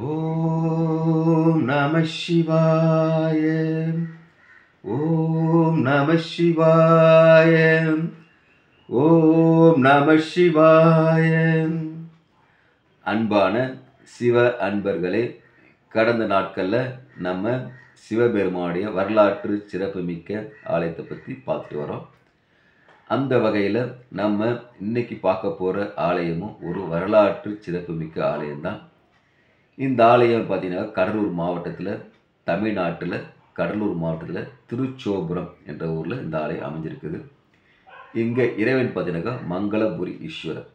ஓம் நம சிவாய. ஓம் நம சிவாய. ஓம் நம சிவாய. அன்பான சிவ அன்பர்களே, கடந்த நாட்களில் நம்ம சிவபெருமானுடைய வரலாற்று சிறப்புமிக்க ஆலயத்தை பற்றி பார்த்துட்டு வரோம். அந்த வகையில் நம்ம இன்னைக்கு பார்க்க போகிற ஆலயமும் ஒரு வரலாற்று சிறப்புமிக்க ஆலயம்தான். இந்த ஆலயம் பார்த்தீங்கன்னா கடலூர் மாவட்டத்தில், தமிழ்நாட்டில் கடலூர் மாவட்டத்தில் திருச்சோபுரம் என்ற ஊரில் இந்த ஆலயம் அமைஞ்சிருக்குது. இங்கே இறைவன் பார்த்தீங்கன்னாக்கா மங்களபுரி ஈஸ்வரர்,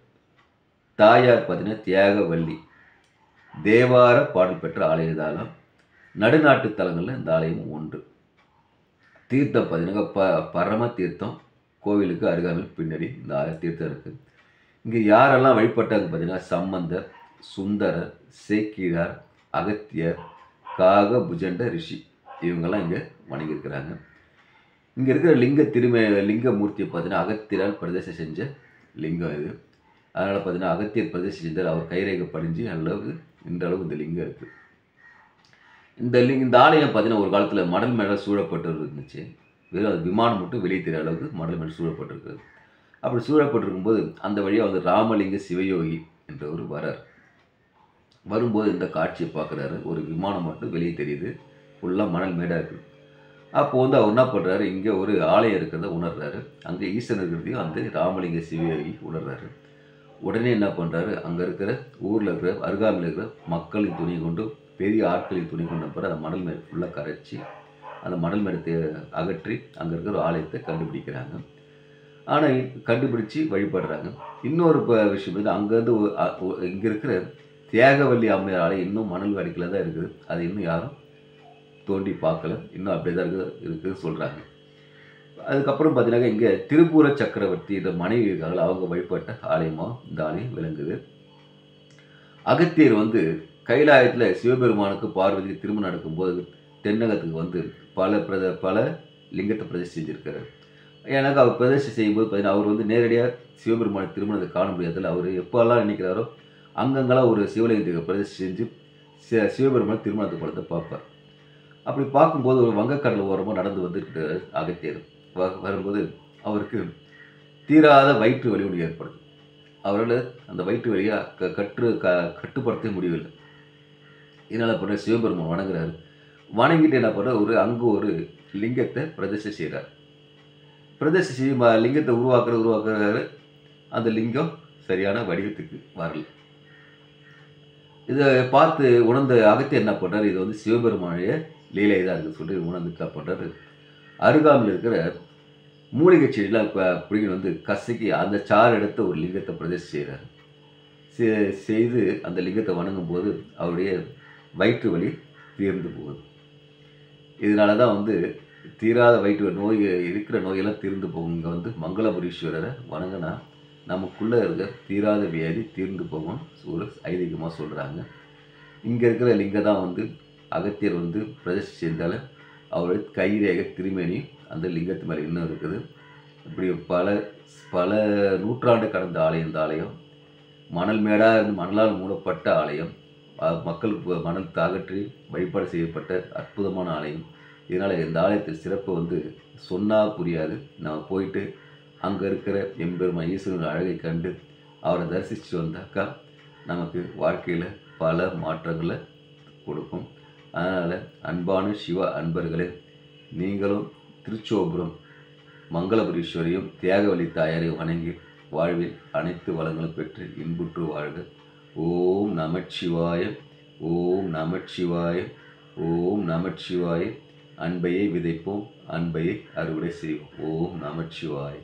தாயார் பார்த்தீங்கன்னா தியாகவல்லி. தேவார பாடல் பெற்ற ஆலயதாலும் நடுநாட்டு தலங்களில் இந்த ஆலயம் ஒன்று. தீர்த்தம் பார்த்தீங்கன்னா பரம தீர்த்தம் கோவிலுக்கு அருகாமையில் பின்னாடி இந்த தீர்த்தம் இருக்குது. இங்கே யாரெல்லாம் வழிபட்டாங்க பார்த்தீங்கன்னா சம்பந்தர், சுந்தரர், சேக்கிழார், அகத்தியர், காகபுஜண்ட ரிஷி, இவங்கெல்லாம் இங்கே வணங்கியிருக்கிறாங்க. இங்கே இருக்கிற லிங்க மூர்த்தியை பார்த்தீங்கன்னா அகத்தியரால் பிரதேசம் செஞ்ச லிங்கம் இது. அதனால் பார்த்தீங்கன்னா அகத்தியர் பிரதேசம் செஞ்சால் அவர் கைரேகை படிஞ்சு அளவுக்கு இந்த அளவுக்கு இந்த லிங்கம் இருக்குது. இந்த ஆலயம் பார்த்தீங்கன்னா ஒரு காலத்தில் மணல் மேலே சூழப்பட்டு இருந்துச்சு. வெறும் அது விமானம் மட்டும் வெளியே தெரிய அளவுக்கு மணல் மேலே சூழப்பட்டிருக்கிறது. அப்படி சூழப்பட்டிருக்கும்போது அந்த வழியாக வந்து ராமலிங்க சிவயோகி என்றவர் வரார். வரும்போது இந்த காட்சியை பார்க்குறாரு. ஒரு விமானம் மட்டும் வெளியே தெரியுது, ஃபுல்லாக மணல் மேடாக இருக்குது. அப்போது வந்து அவர் என்ன பண்ணுறாரு, இங்கே ஒரு ஆலயம் இருக்கிறத உணர்றாரு. அங்கே ஈசன் இருக்கிறதையும் அந்த ராமலிங்க சிவயோகி உணர்றாரு. உடனே என்ன பண்ணுறாரு, அங்கே இருக்கிற ஊரில் இருக்கிற அருகாமையில் இருக்கிற மக்களின் துணியை கொண்டு, பெரிய ஆட்களின் துணி கொண்டு பிறகு அந்த மணல் மேடு ஃபுல்லாக கரைச்சி அந்த மணல் மேடத்தை அகற்றி அங்கே இருக்கிற ஒரு ஆலயத்தை கண்டுபிடிக்கிறாங்க. ஆனால் கண்டுபிடிச்சி வழிபடுறாங்க. இன்னொரு விஷயம் வந்து அங்கேருந்து இங்கே இருக்கிற தியாகவல்லி அம்மையார் ஆலயம் இன்னும் மணல் வடிக்கில் தான் இருக்குது. அது இன்னும் யாரும் தோண்டி பார்க்கல, இன்னும் அப்படியே தான் இருக்குதுன்னு சொல்கிறாங்க. அதுக்கப்புறம் பார்த்தீங்கன்னா இங்கே திருப்பூர சக்கரவர்த்தி என்ற மனைவி இருக்காங்க, அவங்க வழிபட்ட ஆலயமாக இந்த ஆலயம் விளங்குது. அகத்தியர் வந்து கைலாயத்தில் சிவபெருமானுக்கு பார்வதி திருமணம் நடக்கும்போது தென்னகத்துக்கு வந்து பல லிங்கத்தை பிரதிஷ்டை செஞ்சுருக்காரு. எனக்கு அவர் பிரதிஷ்டை செய்யும்போது பார்த்தீங்கன்னா அவர் வந்து நேரடியாக சிவபெருமான திருமணத்தை காண முடியாதுல்ல. அவர் எப்போல்லாம் நினைக்கிறாரோ அங்கங்கெல்லாம் ஒரு சிவலிங்கத்துக்கு பிரதிஷ்டை செஞ்சு சிவபெருமான திருமணத்தை குளத்தை பார்ப்பார். அப்படி பார்க்கும்போது ஒரு வங்கக்கடல் ஓரமாக நடந்து வந்துட்டு அகத்தியர் வரும்போது அவருக்கு தீராத வயிற்று வலி ஒன்று ஏற்படுது. அவரால் அந்த வயிற்று வலியாக கட்டுப்படுத்த முடியவில்லை. இதனால் பண்ண சிவபெருமான் வணங்குறாரு. வணங்கிட்டு என்ன பண்ணுற அங்கே ஒரு லிங்கத்தை பிரதிஷ்டை செய்கிறார். பிரதிஷ்டை செய்யும் லிங்கத்தை உருவாக்குறாரு. அந்த லிங்கம் சரியான வடிவத்துக்கு வரல. இதை பார்த்து உணர்ந்த அகத்தியர் என்ன பண்ணுறாரு, இது வந்து சிவபெருமானுடைய லீலை தான் இருக்குன்னு சொல்லி உணர்ந்துட்டு என்ன பண்ணுறாரு, அருகாமையில் இருக்கிற மூலிகை செடியெலாம் பிடிங்கிட்டு வந்து கசக்கி அந்த சாறு எடுத்த ஒரு லிங்கத்தை பிரதிஷ்டை செய்கிறார். செய்து அந்த லிங்கத்தை வணங்கும் போது அவருடைய வயிற்று வலி தீர்ந்து போகுது. இதனால தான் வந்து தீராத வயிற்று நோய் இருக்கிற நோயெல்லாம் தீர்ந்து போகும். இங்கே வந்து மங்களபுரீஸ்வரரை வணங்கினா நமக்குள்ளே இருக்க தீராத வியாதி தீர்ந்து போகும் ஒரு ஐதீகமாக சொல்கிறாங்க. இங்கே இருக்கிற லிங்கம் தான் வந்து அகத்தியர் வந்து பிரதிஷ்டை செய்தாலும் அவருடைய கைரேகை திருமேனி அந்த லிங்கத்து மேலே இன்னும் இருக்குது. இப்படி பல நூற்றாண்டு கடந்த ஆலயம் இந்த ஆலயம். மணல் மேடாக இருந்து மணலால் மூடப்பட்ட ஆலயம், மக்களுக்கு மணல் அகற்றி வழிபாடு செய்யப்பட்ட அற்புதமான ஆலயம். இதனால் இந்த ஆலயத்தின் சிறப்பு வந்து சொன்னால் புரியாது. நம்ம போயிட்டு அங்கே இருக்கிற எம்பெருமான் ஈஸ்வரன் அழகை கண்டு அவரை தரிசித்து வந்தாக்கா நமக்கு வாழ்க்கையில் பல மாற்றங்களை கொடுக்கும். அதனால் அன்பான சிவ அன்பர்களே, நீங்களும் திருச்சோபுரம் மங்களபுரீஸ்வரையும் தியாகவல்லி தாயாரையும் வணங்கி வாழ்வில் அனைத்து வளங்களும் பெற்று இன்புற்று வாழ்க. ஓம் நமச்சிவாய. ஓம் நமச்சிவாய. ஓம் நமச்சிவாய. அன்பையை விதைப்போம், அன்பையை அறுவடை செய்வோம். ஓம் நமச்சிவாய.